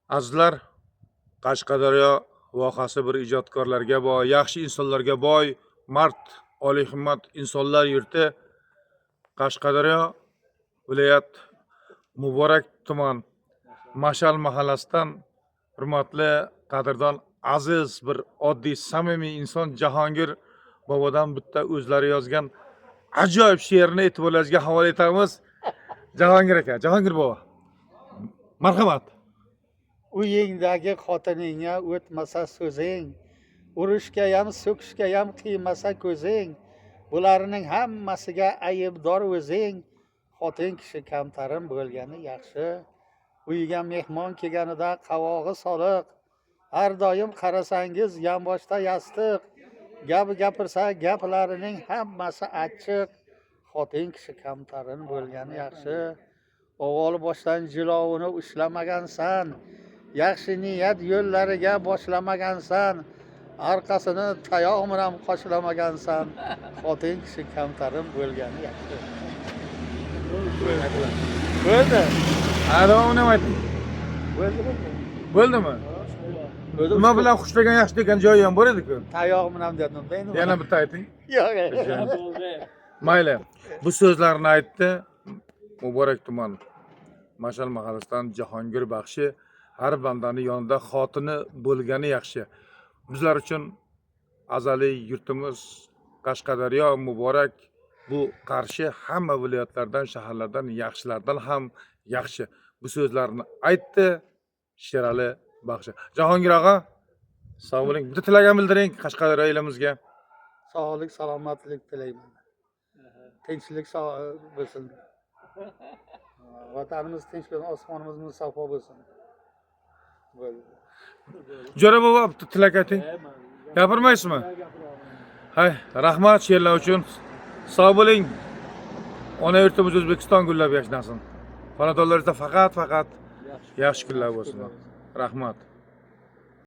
Azizlar, Qashqadaryo vohasi bir ijodkorlarga boy, yaxshi insonlarga boy, mard, olihimmat insonlar yurti Qashqadaryo viloyat Muborak tuman Mashal mahallasidan hurmatli, qadrdon, aziz bir oddiy, samimiy inson Jahongir bobodan bitta o'zlari yozgan ajoyib she'rni e'tiborlaringizga havola etamiz. Jahongir aka, Jahongir bobo. Marhamat. Uyingdagi xotiningga o'tmasa so'zing, urushgayam so'kishgayam qiymasa ko'zing, bularning hammasiga aybdor o'zing. Xotin kishi kamtarin bo'lgani yaxshi, uyga mehmon kelganida qavog'i soliq, har doim qarasangiz yonboshda yastiq, gap gapirsa gaplarining hammasi achchiq. Xotin kishi kamtarin bo'lgani yaxshi, o'g'il boshdan jilovini ushlamagansan, yaxshi niyat yo'llariga boshlamagansan, orqasini tayoq bilan qoshlamagansan. Xotin kishi kamtarin bo'lgani yaxshi. Bo'ldi. Davomini ayting. Bo'ldimi? Bo'ldi. Nima bilan xushlagan yaxshi degan joyi ham bor edi-ku. Tayoq bilan dedim-da endi. Yana bitta ayting. Yo'q. Mayli. Bu so'zlarni aytdi Muborak tuman Mashal mahallasidan Jahongir Baxshi. Har bandani yonida xotini bo'lgani yaxshi. Bizlar uchun azaliy yurtimiz Qashqadaryo muborak. Bu Qarshi hamma viloyatlardan, shaharlardan, yaxshilardan ham yaxshi. Bu so'zlarni aytdi Sherali Baxshi. Jahongir og'a, sog' bo'ling. Bitta tilagim bildiring Qashqadaryo elimizga. Sog'lik, salomatlik tilayman. Tinchlik bo'lsin. Vatanimiz tinch bo'lsin, osmonimiz musafo bo'lsin. Bo'ldi. Jo'ra bobo, bitta tilak ayting. Gapirmaysizmi? Hay, rahmat she'rlar uchun. Sog' bo'ling. Ona yurtimiz O'zbekiston gullab yashnasin. Xonadonlaringizda faqat yaxshi kunlar bo'lsin. Rahmat.